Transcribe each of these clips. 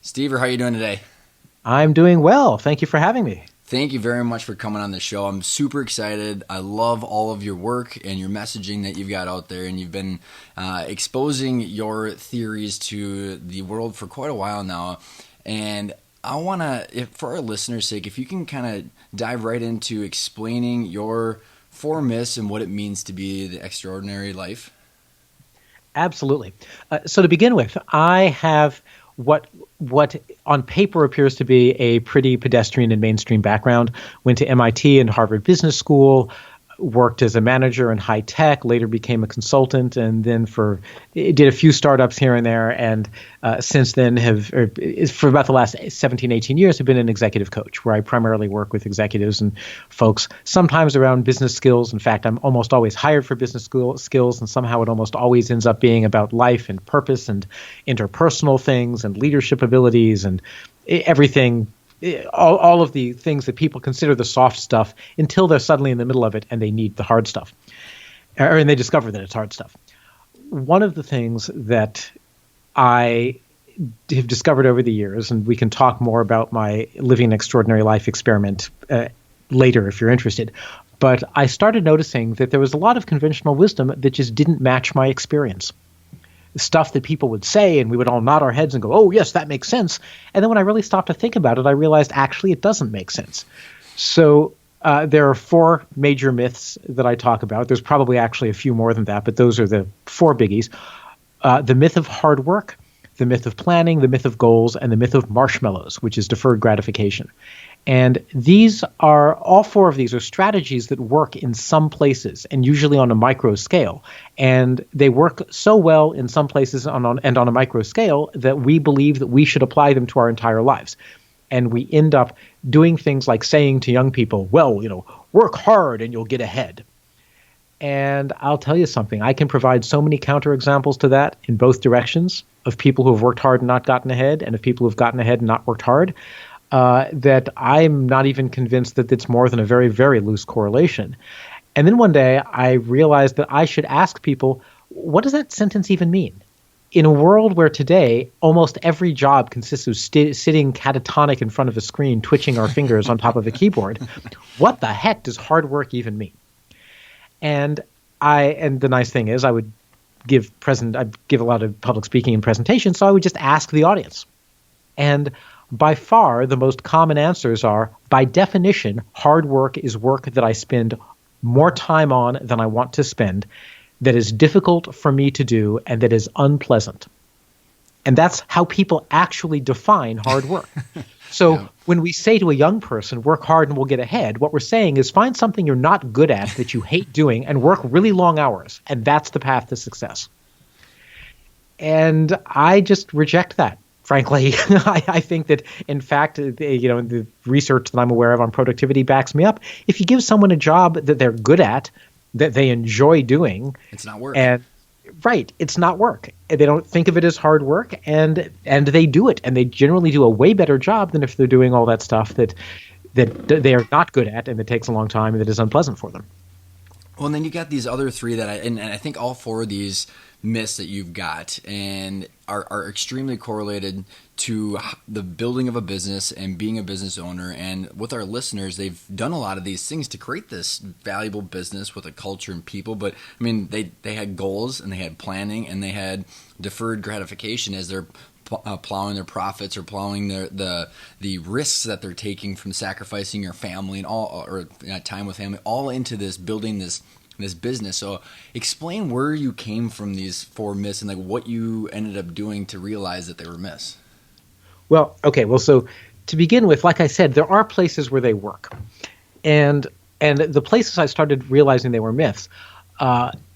Steve, how are you doing today? I'm doing well. Thank you for having me. Thank you very much for coming on the show. I'm super excited. I love all of your work and your messaging that you've got out there, and you've been exposing your theories to the world for quite a while now. And I want to, for our listeners' sake, if you can kind of dive right into explaining your four myths and what it means to be the extraordinary life. Absolutely. So to begin with, I have what on paper appears to be a pretty pedestrian and mainstream background. Went to MIT and Harvard Business School, worked as a manager in high tech, later became a consultant, and then did a few startups here and there, and since then for about the last 17, 18 years, have been an executive coach where I primarily work with executives and folks, sometimes around business skills. In fact, I'm almost always hired for business skills, and somehow it almost always ends up being about life and purpose and interpersonal things and leadership abilities and everything, all of the things that people consider the soft stuff until they're suddenly in the middle of it and they need the hard stuff, and they discover that it's hard stuff. One of the things that I have discovered over the years, and we can talk more about my living an extraordinary life experiment later if you're interested, but I started noticing that there was a lot of conventional wisdom that just didn't match my experience. Stuff that people would say, and we would all nod our heads and go, oh, yes, that makes sense. And then when I really stopped to think about it, I realized actually it doesn't make sense. So there are four major myths that I talk about. There's probably actually a few more than that, but those are the four biggies. The myth of hard work, the myth of planning, the myth of goals, and the myth of marshmallows, which is deferred gratification. And all four of these are strategies that work in some places and usually on a micro scale. And they work so well in some places and on a micro scale that we believe that we should apply them to our entire lives. And we end up doing things like saying to young people, well, work hard and you'll get ahead. And I'll tell you something, I can provide so many counterexamples to that in both directions of people who have worked hard and not gotten ahead, and of people who have gotten ahead and not worked hard. That I'm not even convinced that it's more than a very, very loose correlation. And then one day I realized that I should ask people, what does that sentence even mean? In a world where today almost every job consists of sitting catatonic in front of a screen, twitching our fingers on top of a keyboard, what the heck does hard work even mean? And the nice thing is I give a lot of public speaking and presentations, so I would just ask the audience. And by far, the most common answers are, by definition, hard work is work that I spend more time on than I want to spend, that is difficult for me to do, and that is unpleasant. And that's how people actually define hard work. So when we say to a young person, work hard and we'll get ahead, what we're saying is find something you're not good at that you hate doing and work really long hours. And that's the path to success. And I just reject that. Frankly, I think that, in fact, the research that I'm aware of on productivity backs me up. If you give someone a job that they're good at, that they enjoy doing, It's not work. Right, it's not work. They don't think of it as hard work, and they do it, and they generally do a way better job than if they're doing all that stuff that they are not good at, and it takes a long time, and that is unpleasant for them. Well, and then you got these other three and I think all four of these myths that you've got and are extremely correlated to the building of a business and being a business owner. And with our listeners, they've done a lot of these things to create this valuable business with a culture and people. But I mean, they had goals and they had planning and they had deferred gratification as they're plowing their profits or plowing the risks that they're taking from sacrificing your family and all, or time with family, all into this building this business. So explain where you came from these four myths and like what you ended up doing to realize that they were myths. Well, okay. Well, so to begin with, like I said, there are places where they work, and the places I started realizing they were myths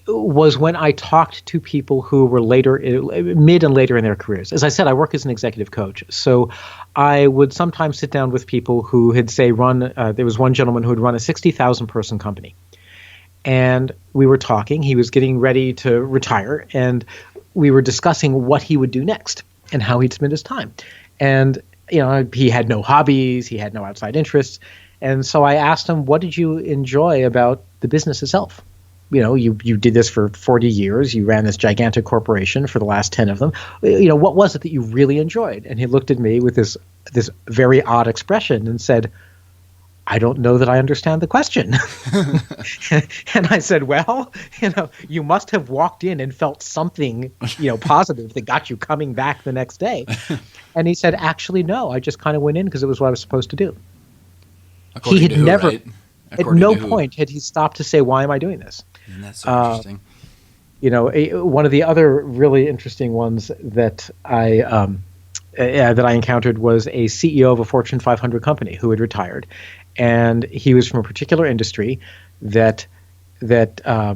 was when I talked to people who were mid and later in their careers. As I said, I work as an executive coach, so I would sometimes sit down with people who had, say, there was one gentleman who had run a 60,000 person company. And we were talking. He was getting ready to retire, and we were discussing what he would do next and how he'd spend his time. And he had no hobbies, he had no outside interests, and so I asked him, "What did you enjoy about the business itself?" you did this for 40 years. You ran this gigantic corporation for the last 10 of them. What was it that you really enjoyed? And he looked at me with this very odd expression and said, I don't know that I understand the question. And I said, well, you must have walked in and felt something, positive that got you coming back the next day. And he said, actually, no, I just kind of went in because it was what I was supposed to do. According he had to who, never, right? at no point had he stopped to say, why am I doing this? And that's so interesting. One of the other really interesting ones that I encountered was a CEO of a Fortune 500 company who had retired, and he was from a particular industry that I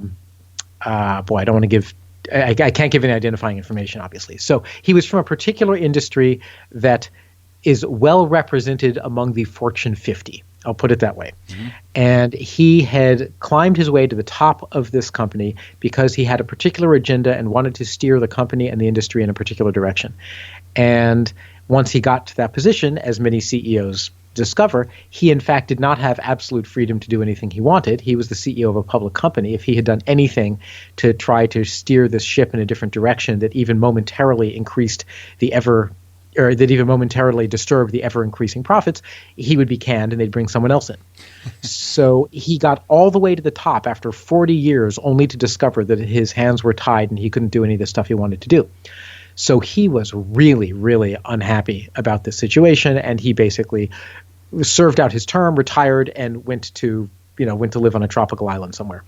don't want to give. I can't give any identifying information, obviously. So he was from a particular industry that is well represented among the Fortune 50. I'll put it that way. Mm-hmm. And he had climbed his way to the top of this company because he had a particular agenda and wanted to steer the company and the industry in a particular direction. And once he got to that position, as many CEOs discover, he in fact did not have absolute freedom to do anything he wanted. He was the CEO of a public company. If he had done anything to try to steer this ship in a different direction that even momentarily disturbed the ever-increasing profits, he would be canned and they'd bring someone else in. So he got all the way to the top after 40 years only to discover that his hands were tied and he couldn't do any of the stuff he wanted to do. So he was really, really unhappy about this situation, and he basically served out his term, retired, and went to live on a tropical island somewhere.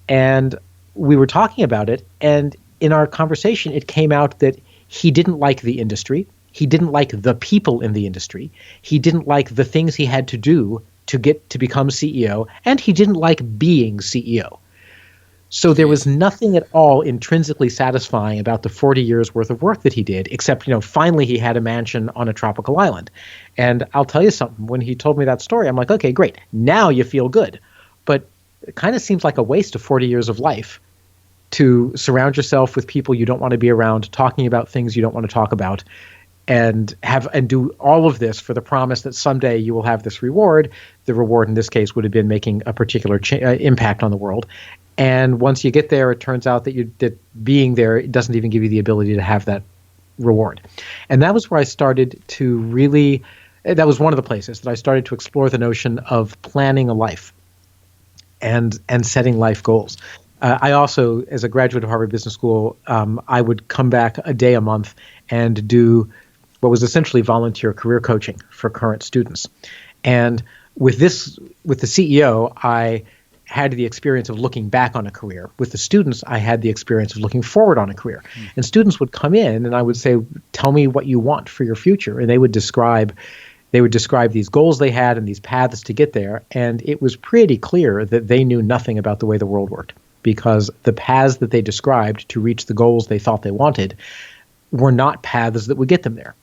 And we were talking about it, and in our conversation, it came out that he didn't like the industry. He didn't like the people in the industry. He didn't like the things he had to do to get to become CEO, and he didn't like being CEO. So there was nothing at all intrinsically satisfying about the 40 years worth of work that he did, except, finally he had a mansion on a tropical island. And I'll tell you something, when he told me that story, I'm like, okay, great. Now you feel good. But it kind of seems like a waste of 40 years of life to surround yourself with people you don't want to be around, talking about things you don't want to talk about, and do all of this for the promise that someday you will have this reward. The reward in this case would have been making a particular impact on the world. And once you get there, it turns out that being there, it doesn't even give you the ability to have that reward. And that was where I started to really, that was one of the places that I started to explore the notion of planning a life and setting life goals. I also, as a graduate of Harvard Business School, I would come back a day a month and do what was essentially volunteer career coaching for current students. And with the CEO, I had the experience of looking back on a career. With the students, I had the experience of looking forward on a career. And students would come in and I would say, tell me what you want for your future. And they would describe these goals they had and these paths to get there. And it was pretty clear that they knew nothing about the way the world worked, because the paths that they described to reach the goals they thought they wanted were not paths that would get them there.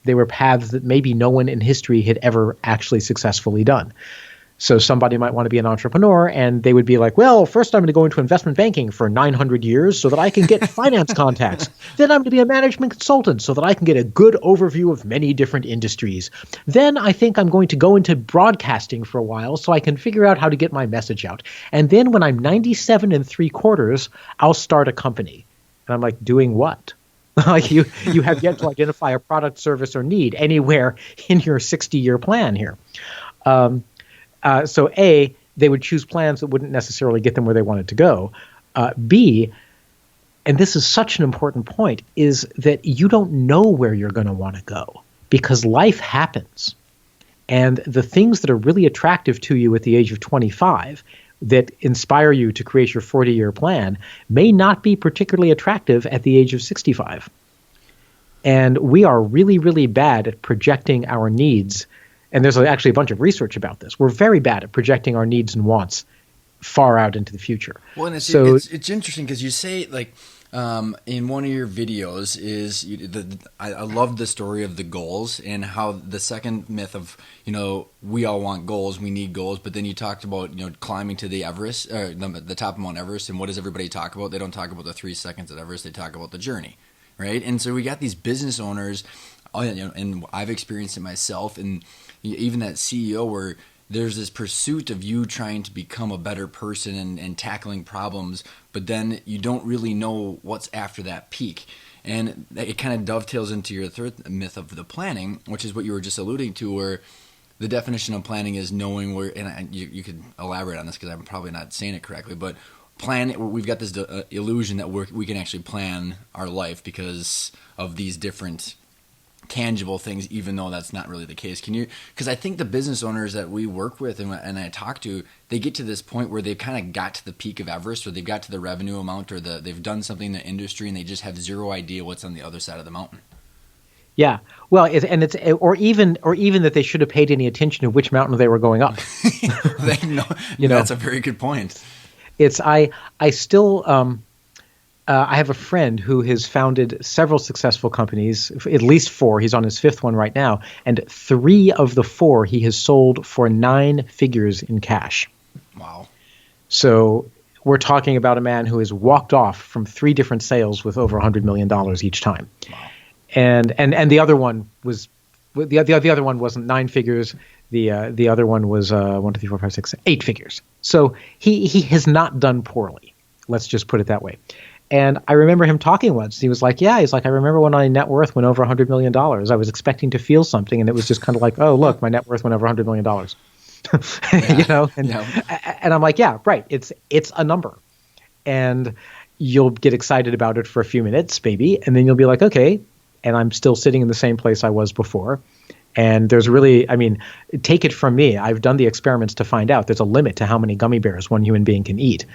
They were paths that maybe no one in history had ever actually successfully done. So somebody might want to be an entrepreneur, and they would be like, well, first I'm going to go into investment banking for 900 years so that I can get finance contacts. Then I'm going to be a management consultant so that I can get a good overview of many different industries. Then I think I'm going to go into broadcasting for a while so I can figure out how to get my message out. And then when I'm 97 3/4, I'll start a company. And I'm like, doing what? Like you have yet to identify a product, service, or need anywhere in your 60-year plan here. So A, they would choose plans that wouldn't necessarily get them where they wanted to go. B, and this is such an important point, is that you don't know where you're going to want to go because life happens. And the things that are really attractive to you at the age of 25 that inspire you to create your 40-year plan may not be particularly attractive at the age of 65. And we are really, really bad at projecting our needs. And there's actually a bunch of research about this. We're very bad at projecting our needs and wants far out into the future. Well, and it's interesting because you say, like, in one of your videos I love the story of the goals and how the second myth of, we all want goals, we need goals. But then you talked about, climbing to the Everest, the top of Mount Everest. And what does everybody talk about? They don't talk about the 3 seconds at Everest. They talk about the journey, right? And so we got these business owners, and I've experienced it myself, and even that CEO where there's this pursuit of you trying to become a better person and tackling problems, but then you don't really know what's after that peak. And it kind of dovetails into your third myth of the planning, which is what you were just alluding to, where the definition of planning is knowing where, and you could elaborate on this because I'm probably not saying it correctly, but we've got this illusion that we can actually plan our life because of these different tangible things, even though that's not really the case. Because I think the business owners that we work with and I talk to, they get to this point where they've kind of got to the peak of Everest, or they've got to the revenue amount, or they've done something in the industry and they just have zero idea what's on the other side of the mountain. Yeah. Well, or even that they should have paid any attention to which mountain they were going up. That's a very good point. I still I have a friend who has founded several successful companies, at least 4. He's on his 5th one right now, and 3 of the 4 he has sold for 9 figures in cash. Wow. So we're talking about a man who has walked off from 3 different sales with over $100 million each time. Wow. And the other one was the other one wasn't 9 figures. The other one was 1, 2, 3, 4, 5, 6, 8 figures. So he has not done poorly. Let's just put it that way. And I remember him talking once. He was like, I remember when my net worth went over $100 million. I was expecting to feel something, and it was just kind of like, oh, look, my net worth went over $100 million. And I'm like, yeah, right. It's a number. And you'll get excited about it for a few minutes, maybe, and then you'll be like, okay, and I'm still sitting in the same place I was before. And there's really, take it from me, I've done the experiments to find out there's a limit to how many gummy bears one human being can eat.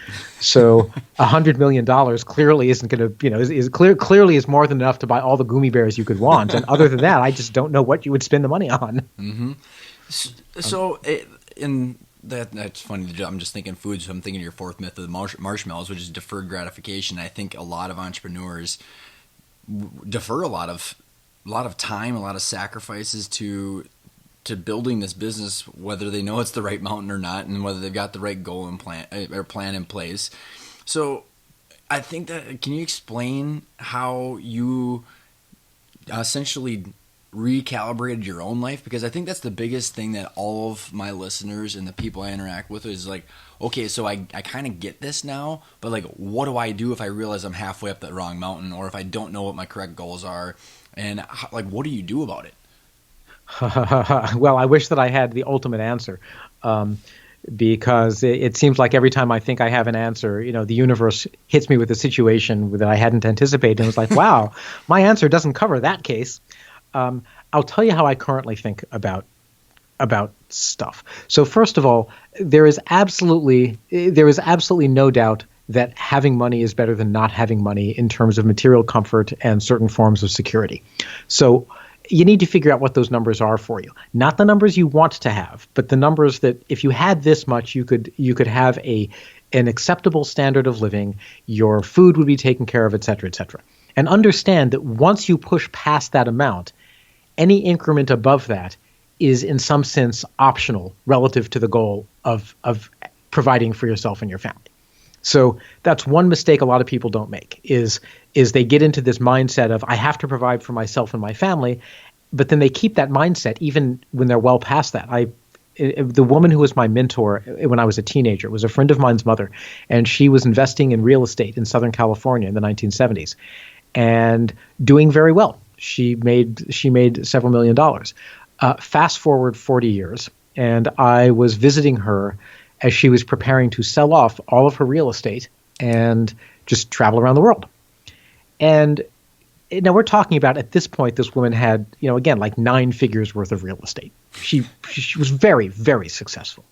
So $100 million clearly isn't going to, clearly is more than enough to buy all the gummy bears you could want. And other than that, I just don't know what you would spend the money on. Mm-hmm. That's funny. I'm just thinking food, so I'm thinking of your 4th myth of the marshmallows, which is deferred gratification. I think a lot of entrepreneurs defer a lot of time, a lot of sacrifices to building this business, whether they know it's the right mountain or not, and whether they've got the right goal and plan in place. So I think that, can you explain how you essentially recalibrated your own life? Because I think that's the biggest thing that all of my listeners and the people I interact with is like, okay, so I kind of get this now, but like, what do I do if I realize I'm halfway up the wrong mountain, or if I don't know what my correct goals are? And what do you do about it? Well, I wish that I had the ultimate answer, because it seems like every time I think I have an answer, the universe hits me with a situation that I hadn't anticipated, and was like, wow, my answer doesn't cover that case. I'll tell you how I currently think about stuff. So first of all, there is absolutely no doubt that having money is better than not having money in terms of material comfort and certain forms of security. So you need to figure out what those numbers are for you. Not the numbers you want to have, but the numbers that if you had this much, you could have an acceptable standard of living, your food would be taken care of, et cetera, et cetera. And understand that once you push past that amount, any increment above that is in some sense optional relative to the goal of providing for yourself and your family. So that's one mistake a lot of people don't make is they get into this mindset of I have to provide for myself and my family, but then they keep that mindset even when they're well past that. The woman who was my mentor when I was a teenager was a friend of mine's mother, and she was investing in real estate in Southern California in the 1970s and doing very well. She made several $1 million. Fast forward 40 years, and I was visiting her as she was preparing to sell off all of her real estate and just travel around the world. And now we're talking about, at this point, this woman had, again, like 9 figures worth of real estate. She was very, very successful.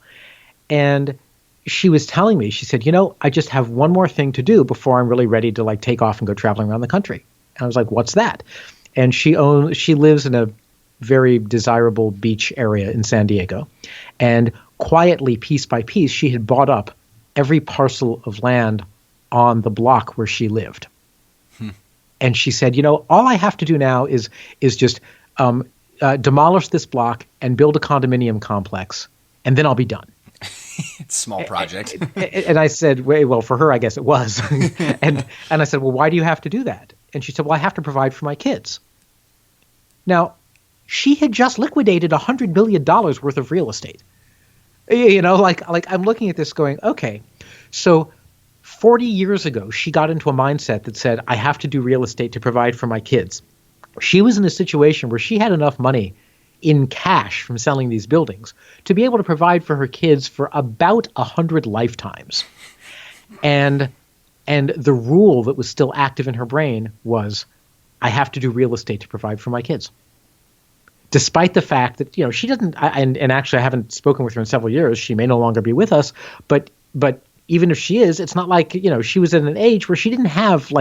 And she was telling me, she said, I just have one more thing to do before I'm really ready to take off and go traveling around the country. And I was like, what's that? And she lives in a very desirable beach area in San Diego. And quietly, piece by piece, she had bought up every parcel of land on the block where she lived. And she said, all I have to do now is just demolish this block and build a condominium complex, and then I'll be done. It's a small project. And I said, well, for her, I guess it was. and I said, well, why do you have to do that? And she said, well, I have to provide for my kids. Now, she had just liquidated $100 million worth of real estate. Like I'm looking at this going, okay, so 40 years ago, she got into a mindset that said, I have to do real estate to provide for my kids. She was in a situation where she had enough money in cash from selling these buildings to be able to provide for her kids for about 100 lifetimes. And the rule that was still active in her brain was, I have to do real estate to provide for my kids. Despite the fact that, she doesn't, and actually I haven't spoken with her in several years. She may no longer be with us, but even if she is, it's not like, she was at an age where she didn't have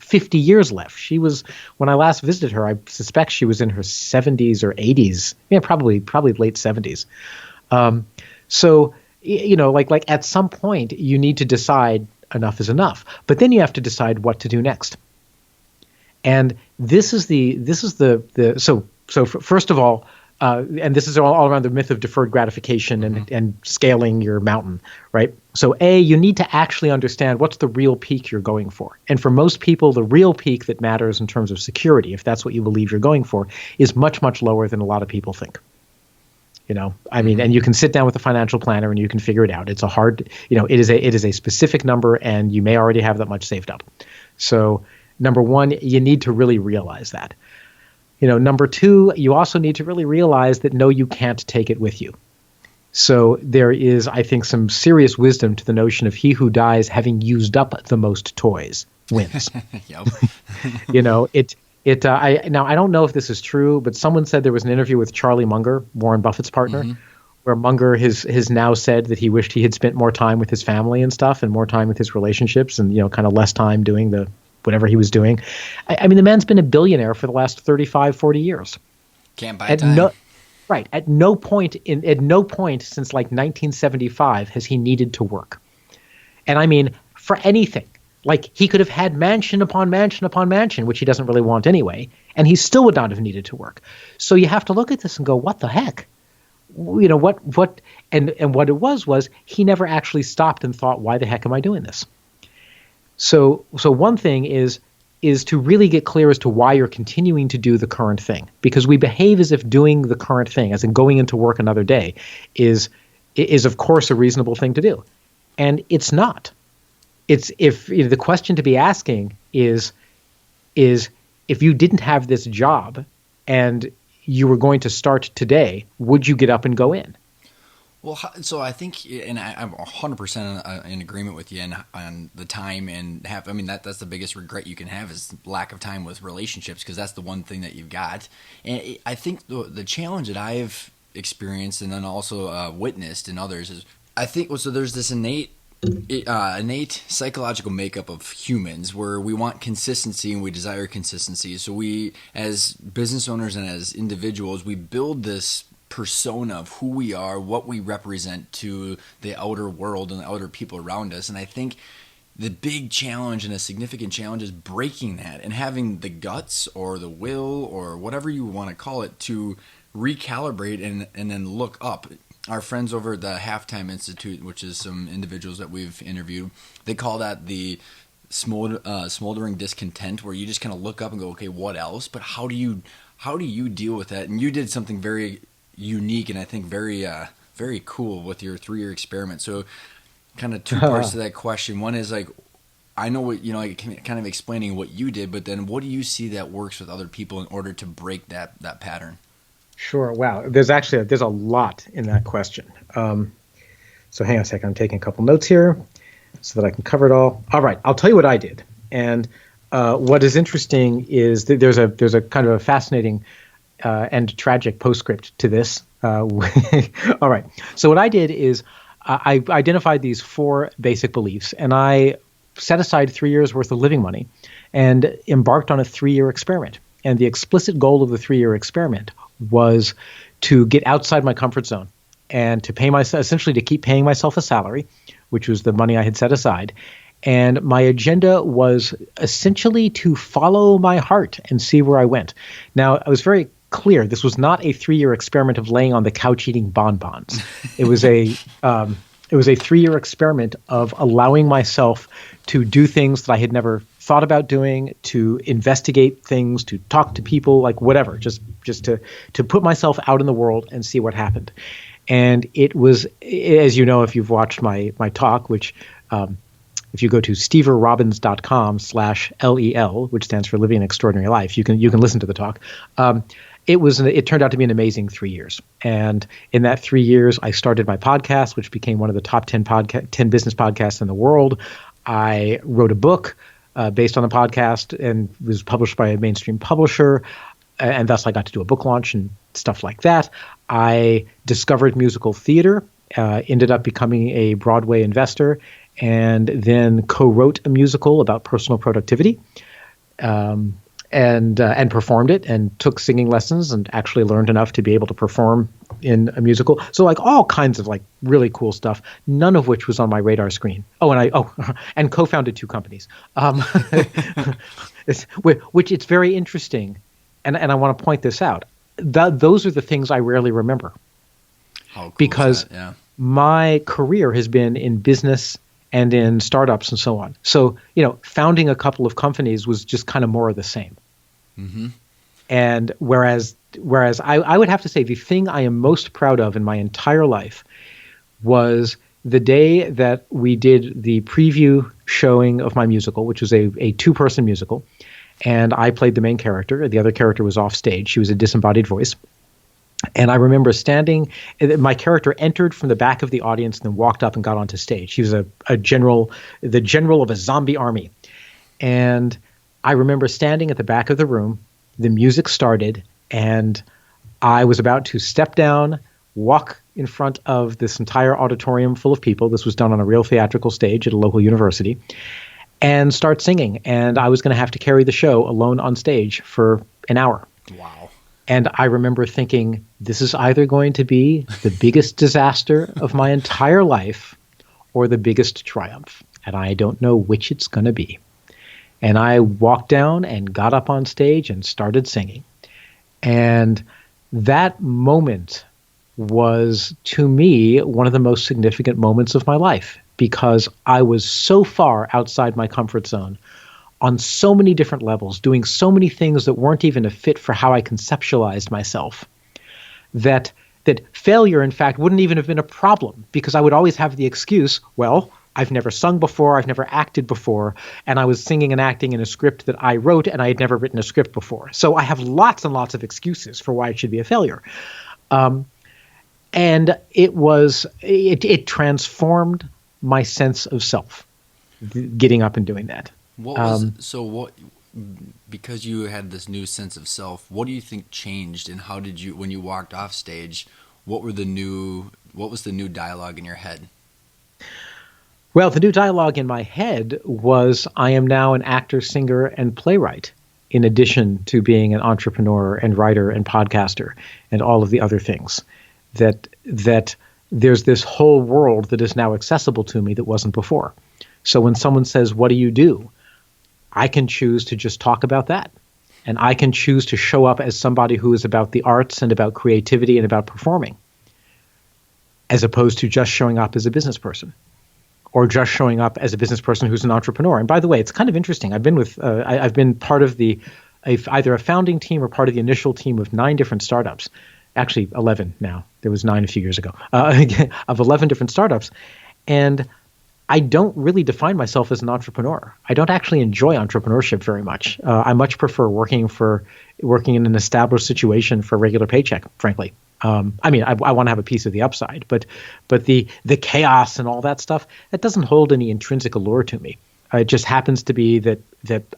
50 years left. She was, when I last visited her, I suspect she was in her 70s or 80s. Yeah, probably late 70s. So, like at some point you need to decide enough is enough, but then you have to decide what to do next. And this is so first of all, and this is all around the myth of deferred gratification and scaling your mountain, right? So you need to actually understand what's the real peak you're going for. And for most people, the real peak that matters in terms of security, if that's what you believe you're going for, is much, much lower than a lot of people think. And you can sit down with a financial planner and you can figure it out. It's a hard, it is a specific number and you may already have that much saved up. So number one, you need to really realize that. Number two, you also need to really realize that no, you can't take it with you. So there is, I think, some serious wisdom to the notion of he who dies having used up the most toys wins. I don't know if this is true, but someone said there was an interview with Charlie Munger, Warren Buffett's partner, where Munger has now said that he wished he had spent more time with his family and stuff and more time with his relationships and, kind of less time doing the whatever he was doing. I mean, the man's been a billionaire for the last 35, 40 years. Can't buy time. Right. At no point since like 1975 has he needed to work. And I mean, for anything. Like he could have had mansion upon mansion upon mansion, which he doesn't really want anyway, and he still would not have needed to work. So you have to look at this and go, what the heck? And what it was he never actually stopped and thought, why the heck am I doing this? So one thing is to really get clear as to why you're continuing to do the current thing, because we behave as if doing the current thing, as in going into work another day, is of course a reasonable thing to do, and it's not. It's the question to be asking is if you didn't have this job and you were going to start today, would you get up and go in? Well, so I think, and I'm 100% in agreement with you on the time and that's the biggest regret you can have is lack of time with relationships, because that's the one thing that you've got. And I think the challenge that I've experienced and then also witnessed in others is, I think, so there's this innate psychological makeup of humans where we want consistency and we desire consistency. So we, as business owners and as individuals, we build this persona of who we are, what we represent to the outer world and the outer people around us. And I think the big challenge and a significant challenge is breaking that and having the guts or the will or whatever you want to call it to recalibrate and then look up. Our friends over at the Halftime Institute, which is some individuals that we've interviewed, they call that the smoldering discontent, where you just kind of look up and go, okay, what else? But how do you deal with that? And you did something very unique and I think very very cool with your 3-year experiment. So kind of two parts to that question. One is like, I know what, like kind of explaining what you did, but then what do you see that works with other people in order to break that pattern? Sure. Wow. There's a lot in that question. So hang on a second. I'm taking a couple notes here so that I can cover it all. All right. I'll tell you what I did. And what is interesting is that there's a kind of a fascinating and tragic postscript to this. All right. So what I did is I identified these 4 basic beliefs, and I set aside 3 years worth of living money and embarked on a 3-year experiment. And the explicit goal of the 3-year experiment was to get outside my comfort zone and to pay myself, essentially to keep paying myself a salary, which was the money I had set aside. And my agenda was essentially to follow my heart and see where I went. Now, I was very clear. This was not a 3-year experiment of laying on the couch eating bonbons. It was a 3-year experiment of allowing myself to do things that I had never thought about doing, to investigate things, to talk to people, like whatever, just to put myself out in the world and see what happened. And it was, as you know, if you've watched my talk, which if you go to steverrobbins.com/LEL, which stands for Living an Extraordinary Life, you can listen to the talk. It turned out to be an amazing 3 years. And in that 3 years, I started my podcast, which became one of the top 10 business podcasts in the world. I wrote a book based on the podcast and was published by a mainstream publisher. And thus I got to do a book launch and stuff like that. I discovered musical theater, ended up becoming a Broadway investor, and then co-wrote a musical about personal productivity, and performed it, and took singing lessons, and actually learned enough to be able to perform in a musical. So like all kinds of like really cool stuff, none of which was on my radar screen. And co-founded 2 companies, which it's very interesting. And I want to point this out. Those are the things I rarely remember. How cool because is that? Yeah. my career has been in business and in startups and so on. So, founding a couple of companies was just kind of more of the same. Mm-hmm. And whereas I would have to say the thing I am most proud of in my entire life was the day that we did the preview showing of my musical, which was a 2-person musical. And I played the main character. The other character was off stage. She was a disembodied voice. And I remember my character entered from the back of the audience and then walked up and got onto stage. He was the general of a zombie army. And I remember standing at the back of the room, the music started, and I was about to step down, walk in front of this entire auditorium full of people. This was done on a real theatrical stage at a local university, and start singing. And I was going to have to carry the show alone on stage for an hour. Wow. And I remember thinking, this is either going to be the biggest disaster of my entire life or the biggest triumph. And I don't know which it's going to be. And I walked down and got up on stage and started singing. And that moment was, to me, one of the most significant moments of my life, because I was so far outside my comfort zone on so many different levels, doing so many things that weren't even a fit for how I conceptualized myself, that failure, in fact, wouldn't even have been a problem, because I would always have the excuse, well, I've never sung before, I've never acted before, and I was singing and acting in a script that I wrote, and I had never written a script before. So I have lots and lots of excuses for why it should be a failure. And it transformed my sense of self, getting up and doing that. Because you had this new sense of self, what do you think changed, and how did you, when you walked off stage, what was the new dialogue in your head? Well, the new dialogue in my head was, I am now an actor, singer, and playwright, in addition to being an entrepreneur and writer and podcaster and all of the other things. That there's this whole world that is now accessible to me that wasn't before. So when someone says, what do you do? I can choose to just talk about that. And I can choose to show up as somebody who is about the arts and about creativity and about performing, as opposed to just showing up as a business person, or just showing up as a business person who's an entrepreneur. And by the way, it's kind of interesting. I've been part of either a founding team or part of the initial team of 9 different startups. Actually, 11 now. There was 9 a few years ago, of 11 different startups. And I don't really define myself as an entrepreneur. I don't actually enjoy entrepreneurship very much. I much prefer working in an established situation for a regular paycheck, frankly. I want to have a piece of the upside, but the chaos and all that stuff, that doesn't hold any intrinsic allure to me. It just happens to be that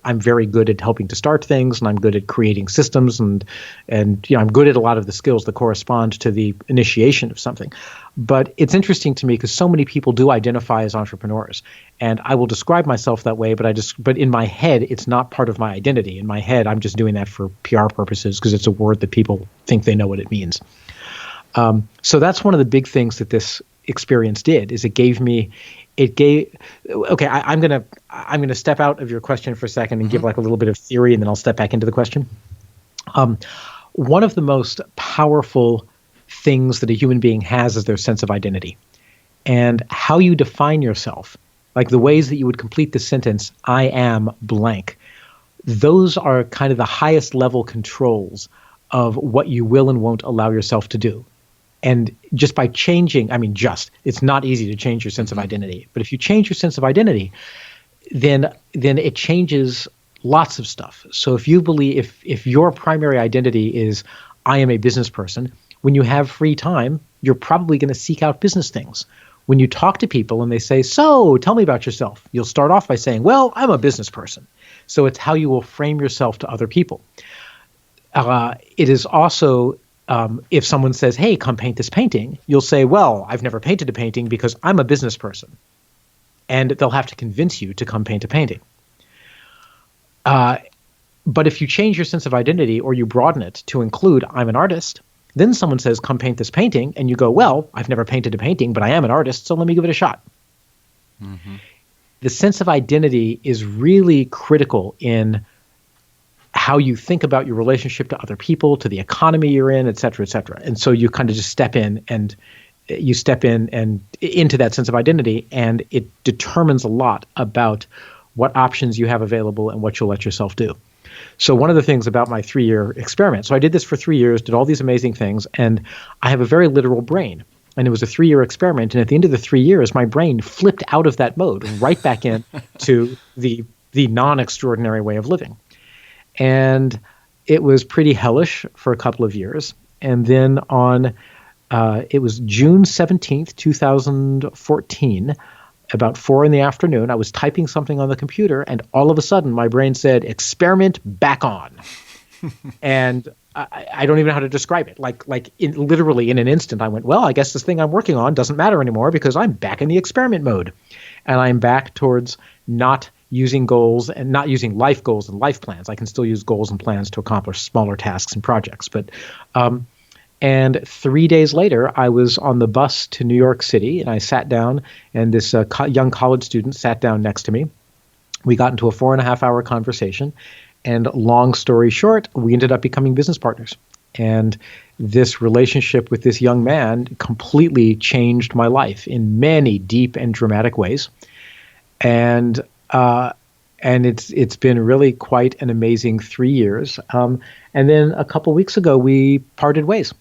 I'm very good at helping to start things, and I'm good at creating systems, and I'm good at a lot of the skills that correspond to the initiation of something. But it's interesting to me because so many people do identify as entrepreneurs, and I will describe myself that way. But in my head, it's not part of my identity. In my head, I'm just doing that for PR purposes because it's a word that people think they know what it means. So that's one of the big things that this experience did. Is I'm gonna step out of your question for a second and give like a little bit of theory, and then I'll step back into the question. One of the most powerful things that a human being has is their sense of identity, and how you define yourself, like the ways that you would complete the sentence, I am blank. Those are kind of the highest level controls of what you will and won't allow yourself to do. And just by changing, it's not easy to change your sense of identity. But if you change your sense of identity, then it changes lots of stuff. So if you believe, if your primary identity is I am a business person, when you have free time, you're probably going to seek out business things. When you talk to people and they say, so tell me about yourself, you'll start off by saying, well, I'm a business person. So it's how you will frame yourself to other people. It is also, if someone says, hey, come paint this painting, you'll say, well, I've never painted a painting because I'm a business person. And they'll have to convince you to come paint a painting. But if you change your sense of identity or you broaden it to include I'm an artist, then someone says, come paint this painting, and you go, well, I've never painted a painting, but I am an artist, so let me give it a shot. Mm-hmm. The sense of identity is really critical in how you think about your relationship to other people, to the economy you're in, et cetera, et cetera. And so you kind of just step in and into that sense of identity, and it determines a lot about what options you have available and what you'll let yourself do. So one of the things about my 3-year experiment, so I did this for 3 years, did all these amazing things, and I have a very literal brain. And it was a 3-year experiment, and at the end of the 3 years, my brain flipped out of that mode right back in to the non-extraordinary way of living. And it was pretty hellish for a couple of years. And then it was June 17th, 2014, about 4 p.m, I was typing something on the computer, and all of a sudden my brain said, experiment back on. And I don't even know how to describe it. Literally in an instant, I went, well, I guess this thing I'm working on doesn't matter anymore because I'm back in the experiment mode. And I'm back towards not using goals and not using life goals and life plans. I can still use goals and plans to accomplish smaller tasks and projects. And 3 days later, I was on the bus to New York City, and I sat down, and this young college student sat down next to me. We got into a 4.5-hour conversation, and long story short, we ended up becoming business partners. And this relationship with this young man completely changed my life in many deep and dramatic ways. And it's been really quite an amazing 3 years. And then a couple weeks ago, we parted ways.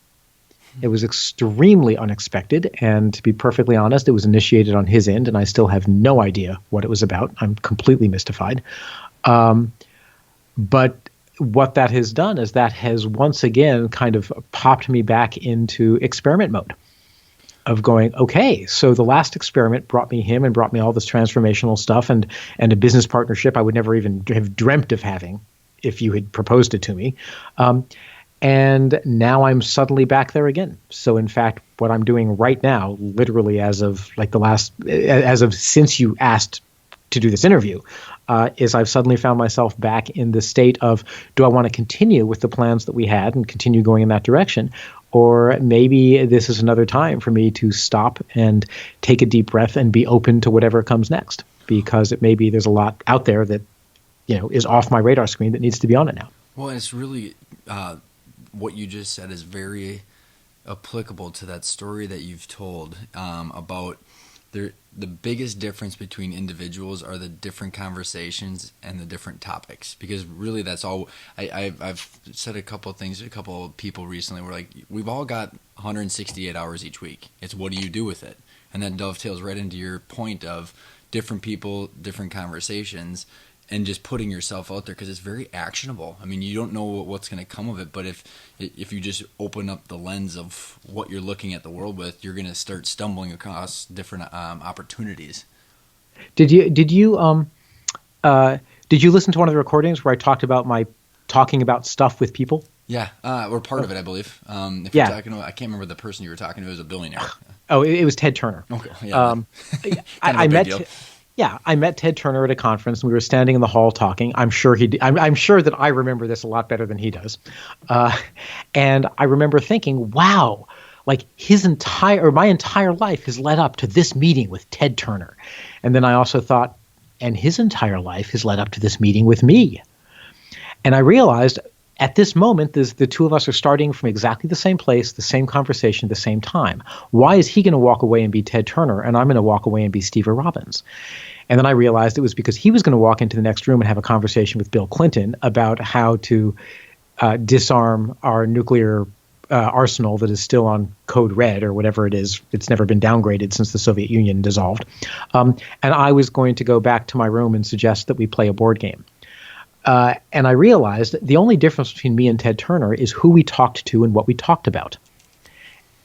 It was extremely unexpected, and to be perfectly honest, it was initiated on his end, and I still have no idea what it was about. I'm completely mystified. But what that has done is that has once again kind of popped me back into experiment mode of going, okay, so the last experiment brought me him and brought me all this transformational stuff and a business partnership I would never even have dreamt of having if you had proposed it to me. And now I'm suddenly back there again. So in fact, what I'm doing right now, literally as of since you asked to do this interview, is I've suddenly found myself back in the state of, do I want to continue with the plans that we had and continue going in that direction? Or maybe this is another time for me to stop and take a deep breath and be open to whatever comes next, because it may be there's a lot out there that, is off my radar screen that needs to be on it now. Well, it's really, what you just said is very applicable to that story that you've told about the biggest difference between individuals are the different conversations and the different topics, because really that's all. I've said a couple of things to a couple of people recently. We're like, we've all got 168 hours each week. It's what do you do with it? And that dovetails right into your point of different people, different conversations, and just putting yourself out there, because it's very actionable. I mean, you don't know what's going to come of it, but if you just open up the lens of what you're looking at the world with, you're going to start stumbling across different opportunities. Did you listen to one of the recordings where I talked about my talking about stuff with people? Yeah, we're part of it, I believe. If yeah. You're talking about, I can't remember the person you were talking to. It was a billionaire. Oh, it was Ted Turner. Okay. Yeah. I met Ted Turner at a conference, and we were standing in the hall talking. I'm sure that I remember this a lot better than he does. And I remember thinking, wow, like my entire life has led up to this meeting with Ted Turner. And then I also thought, and his entire life has led up to this meeting with me. And I realized at this moment, the two of us are starting from exactly the same place, the same conversation, the same time. Why is he going to walk away and be Ted Turner, and I'm going to walk away and be Steve Robbins? And then I realized it was because he was going to walk into the next room and have a conversation with Bill Clinton about how to disarm our nuclear arsenal that is still on code red or whatever it is. It's never been downgraded since the Soviet Union dissolved. And I was going to go back to my room and suggest that we play a board game. And I realized that the only difference between me and Ted Turner is who we talked to and what we talked about.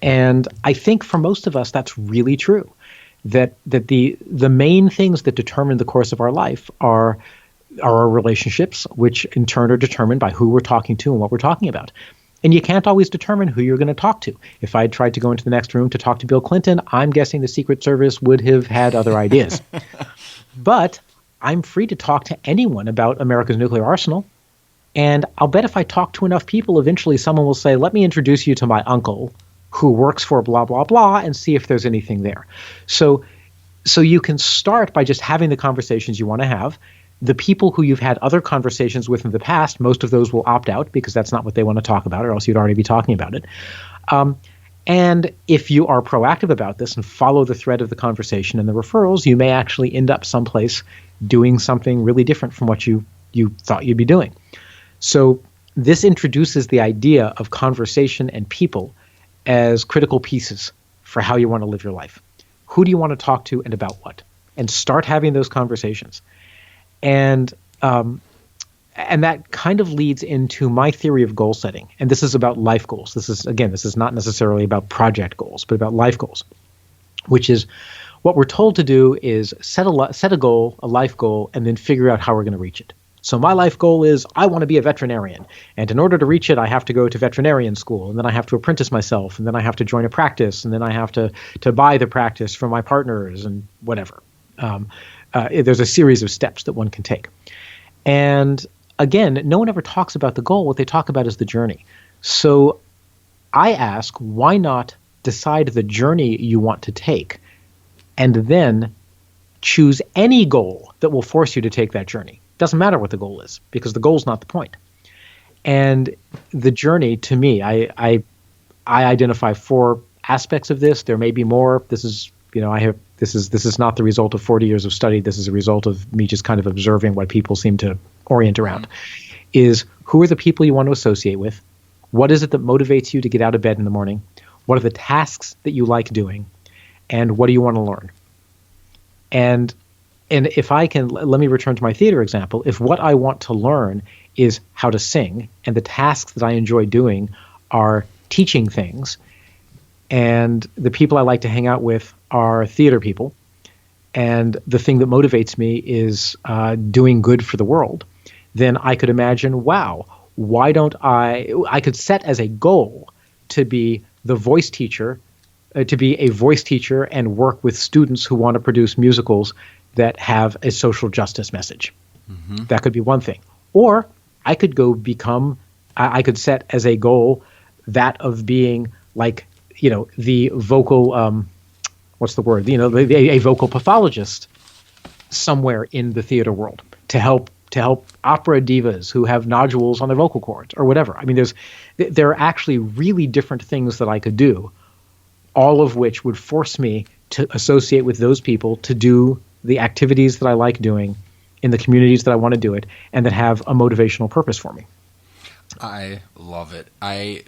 And I think for most of us, that's really true. That the main things that determine the course of our life are our relationships, which in turn are determined by who we're talking to and what we're talking about. And you can't always determine who you're going to talk to. If I tried to go into the next room to talk to Bill Clinton, I'm guessing the Secret Service would have had other ideas. But I'm free to talk to anyone about America's nuclear arsenal. And I'll bet if I talk to enough people, eventually someone will say, let me introduce you to my uncle who works for blah, blah, blah, and see if there's anything there. So you can start by just having the conversations you want to have. The people who you've had other conversations with in the past, most of those will opt out because that's not what they want to talk about, or else you'd already be talking about it. And if you are proactive about this and follow the thread of the conversation and the referrals, you may actually end up someplace doing something really different from what you thought you'd be doing. So this introduces the idea of conversation and people as critical pieces for how you want to live your life. Who do you want to talk to and about what? And start having those conversations. And that kind of leads into my theory of goal setting. And this is about life goals. This is not necessarily about project goals, but about life goals, which is what we're told to do is set a goal, a life goal, and then figure out how we're going to reach it. So my life goal is I want to be a veterinarian. And in order to reach it, I have to go to veterinarian school. And then I have to apprentice myself. And then I have to join a practice. And then I have to buy the practice from my partners and whatever. There's a series of steps that one can take. And again, no one ever talks about the goal. What they talk about is the journey. So I ask, why not decide the journey you want to take and then choose any goal that will force you to take that journey? Doesn't matter what the goal is, because the goal is not the point. And the journey, to me, I identify 4 aspects of this. There may be more. This is not the result of 40 years of study. This is a result of me just kind of observing what people seem to orient around. Is who are the people you want to associate with? What is it that motivates you to get out of bed in the morning? What are the tasks that you like doing? And what do you want to learn? And if I can, let me return to my theater example. If what I want to learn is how to sing, and the tasks that I enjoy doing are teaching things, and the people I like to hang out with are theater people, and the thing that motivates me is doing good for the world, then I could imagine, wow, why don't I could set as a goal to be the voice teacher, to be a voice teacher and work with students who want to produce musicals that have a social justice message. Mm-hmm. That could be one thing. Or I could I could set as a goal that of being like, the vocal, what's the word? A vocal pathologist somewhere in the theater world to help opera divas who have nodules on their vocal cords or whatever. I mean, there are actually really different things that I could do, all of which would force me to associate with those people to do the activities that I like doing in the communities that I want to do it and that have a motivational purpose for me. I love it. I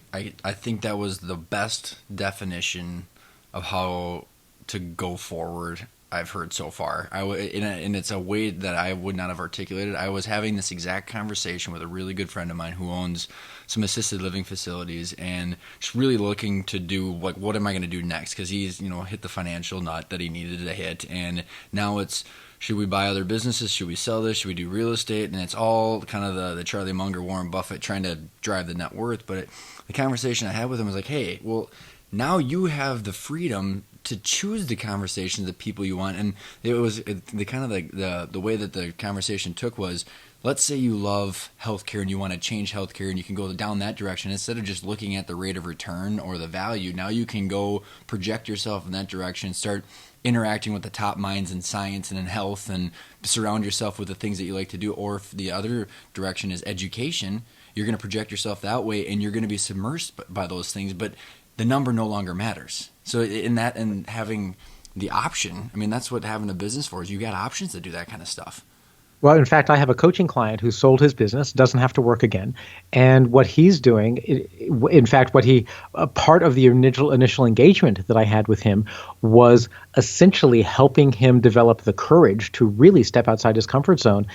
think that was the best definition of how to go forward I've heard so far. And it's a way that I would not have articulated. I was having this exact conversation with a really good friend of mine who owns some assisted living facilities and just really looking to do what am I going to do next? Because he's hit the financial nut that he needed to hit, and now it's, should we buy other businesses? Should we sell this? Should we do real estate? And it's all kind of the Charlie Munger, Warren Buffett trying to drive the net worth. But the conversation I had with him was like, hey, well, now you have the freedom to choose the conversations, the people you want. And it was the kind of the way that the conversation took was, let's say you love healthcare and you want to change healthcare and you can go down that direction. Instead of just looking at the rate of return or the value, now you can go project yourself in that direction, start interacting with the top minds in science and in health, and surround yourself with the things that you like to do. Or if the other direction is education, you're going to project yourself that way and you're going to be submersed by those things, but the number no longer matters. So in that, and having the option, I mean, that's what having a business for is. You got options to do that kind of stuff. Well, in fact, I have a coaching client who sold his business, doesn't have to work again, and what he's doing, in fact, what he part of the initial engagement that I had with him was essentially helping him develop the courage to really step outside his comfort zone.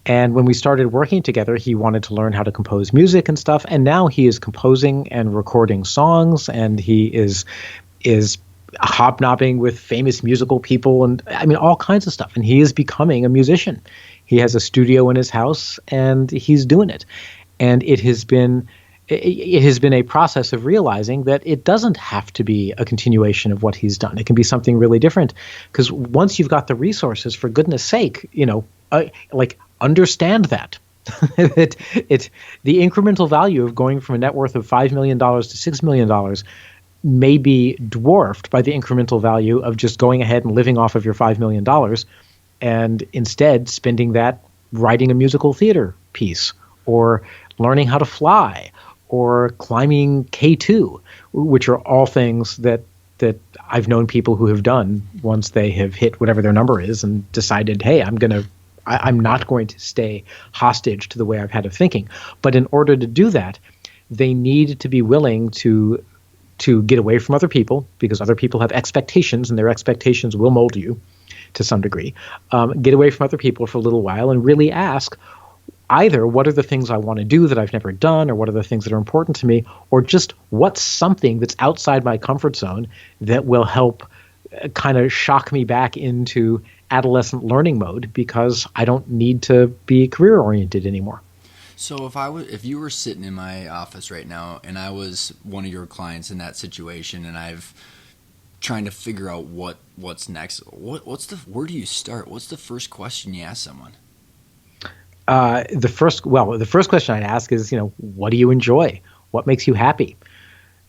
And when we started working together, he wanted to learn how to compose music and stuff, and now he is composing and recording songs, and he is hobnobbing with famous musical people, and I mean all kinds of stuff. And he is becoming a musician. He has a studio in his house, and he's doing it. And it has been a process of realizing that it doesn't have to be a continuation of what he's done. It can be something really different. Because once you've got the resources, for goodness sake, like understand that. It's the incremental value of going from a net worth of $5 million to $6 million may be dwarfed by the incremental value of just going ahead and living off of your $5 million and instead spending that writing a musical theater piece or learning how to fly or climbing K2, which are all things that I've known people who have done once they have hit whatever their number is and decided, hey, I'm not going to stay hostage to the way I've had of thinking. But in order to do that, they need to be willing to get away from other people, because other people have expectations and their expectations will mold you to some degree. Get away from other people for a little while and really ask either what are the things I want to do that I've never done, or what are the things that are important to me, or just what's something that's outside my comfort zone that will help kind of shock me back into adolescent learning mode, because I don't need to be career oriented anymore. So if you were sitting in my office right now and I was one of your clients in that situation, and I've trying to figure out what's next, where do you start? What's the first question you ask someone? The first question I'd ask is, what do you enjoy? What makes you happy?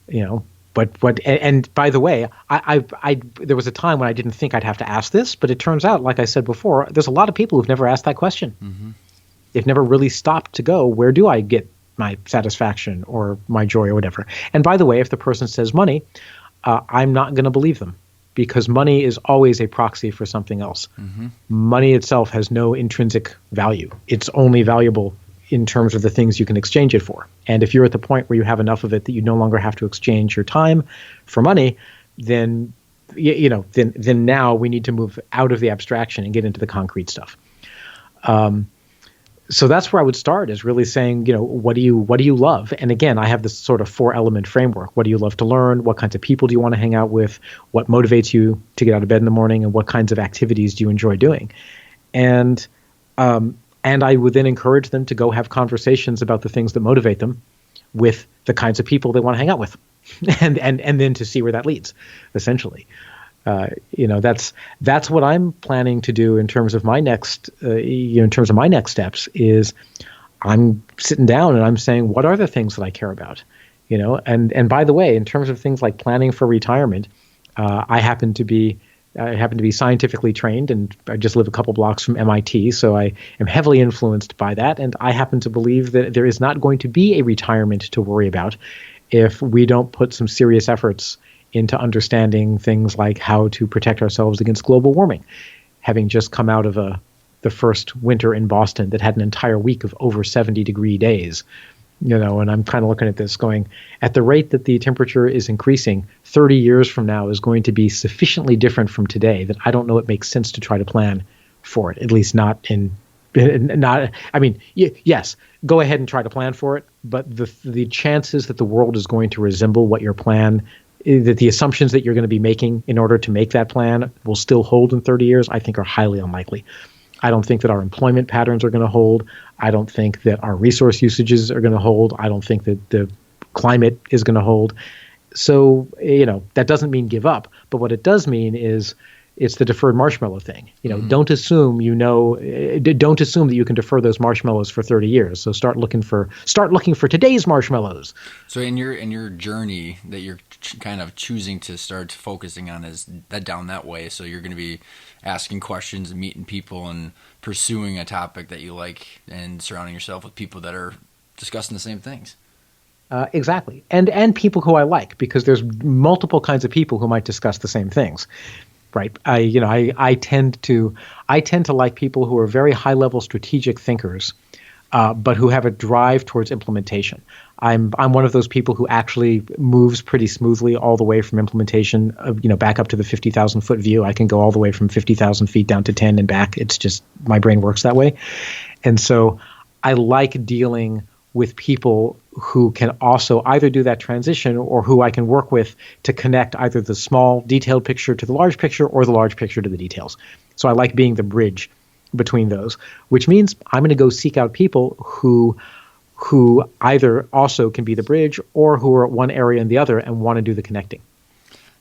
And by the way, I there was a time when I didn't think I'd have to ask this, but it turns out, like I said before, there's a lot of people who've never asked that question. Mm-hmm. They've never really stopped to go, where do I get my satisfaction or my joy or whatever? And by the way, if the person says money, I'm not going to believe them, because money is always a proxy for something else. Mm-hmm. Money itself has no intrinsic value. It's only valuable in terms of the things you can exchange it for. And if you're at the point where you have enough of it that you no longer have to exchange your time for money, then then now we need to move out of the abstraction and get into the concrete stuff. So that's where I would start, is really saying, what do you love? And again, I have this sort of 4-element framework. What do you love to learn? What kinds of people do you want to hang out with? What motivates you to get out of bed in the morning? And what kinds of activities do you enjoy doing? And I would then encourage them to go have conversations about the things that motivate them with the kinds of people they want to hang out with, and then to see where that leads, essentially. That's what I'm planning to do in terms of my next steps. Is I'm sitting down and I'm saying, what are the things that I care about, and by the way, in terms of things like planning for retirement, I happen to be scientifically trained, and I just live a couple blocks from MIT, so I am heavily influenced by that, and I happen to believe that there is not going to be a retirement to worry about if we don't put some serious efforts into understanding things like how to protect ourselves against global warming. Having just come out of the first winter in Boston that had an entire week of over 70-degree days, and I'm kind of looking at this going, at the rate that the temperature is increasing, 30 years from now is going to be sufficiently different from today that I don't know it makes sense to try to plan for it, at least yes, go ahead and try to plan for it, but the chances that the world is going to resemble what your plan, that the assumptions that you're going to be making in order to make that plan will still hold in 30 years, I think are highly unlikely. I don't think that our employment patterns are going to hold. I don't think that our resource usages are going to hold. I don't think that the climate is going to hold. So, that doesn't mean give up. But what it does mean is it's the deferred marshmallow thing. Mm-hmm. Don't assume that you can defer those marshmallows for 30 years. So start looking for today's marshmallows. So in your journey that you're kind of choosing to start focusing on is that down that way. So you're going to be asking questions and meeting people and pursuing a topic that you like and surrounding yourself with people that are discussing the same things. Exactly. And people who I like, because there's multiple kinds of people who might discuss the same things. right? I tend to like people who are very high level strategic thinkers, but who have a drive towards implementation. I'm one of those people who actually moves pretty smoothly all the way from implementation, back up to the 50,000 foot view. I can go all the way from 50,000 feet down to 10 and back. It's just my brain works that way, and so I like dealing with people who can also either do that transition or who I can work with to connect either the small detailed picture to the large picture or the large picture to the details. So I like being the bridge between those, which means I'm going to go seek out people who either also can be the bridge or who are at one area and the other and want to do the connecting.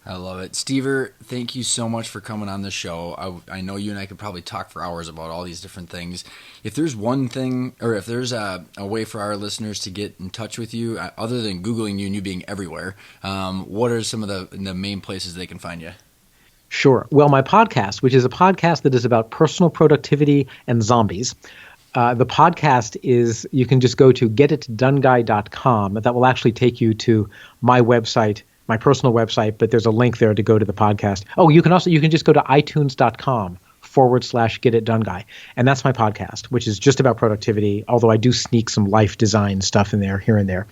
I love it. Stever, thank you so much for coming on the show. I know you and I could probably talk for hours about all these different things. If there's one thing, or if there's a way for our listeners to get in touch with you, other than Googling you and you being everywhere, what are some of the main places they can find you? Sure. Well, my podcast, which is a podcast that is about personal productivity and zombies, the podcast is, you can just go to getitdoneguy.com. That will actually take you to my website, my personal website, but there's a link there to go to the podcast. Oh, you can just go to itunes.com/getitdoneguy. And that's my podcast, which is just about productivity, although I do sneak some life design stuff in there, here and there.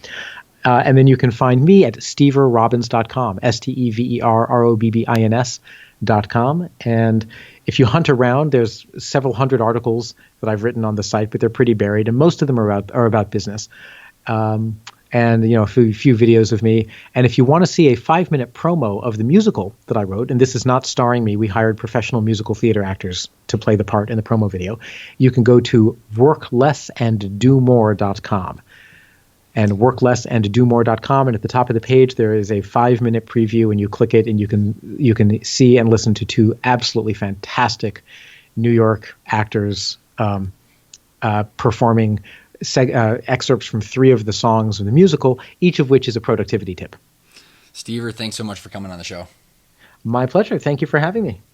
And then you can find me at steverrobbins.com, steverrobbins.com. And if you hunt around, there's several hundred articles that I've written on the site, but they're pretty buried, and most of them are about business. And a few videos of me. And if you want to see a 5-minute promo of the musical that I wrote, and this is not starring me, we hired professional musical theater actors to play the part in the promo video, you can go to worklessanddomore.com. And worklessanddomore.com, and at the top of the page there is a 5-minute preview, and you click it, and you can see and listen to 2 absolutely fantastic New York actors performing excerpts from 3 of the songs in the musical, each of which is a productivity tip. Stever, thanks so much for coming on the show. My pleasure. Thank you for having me.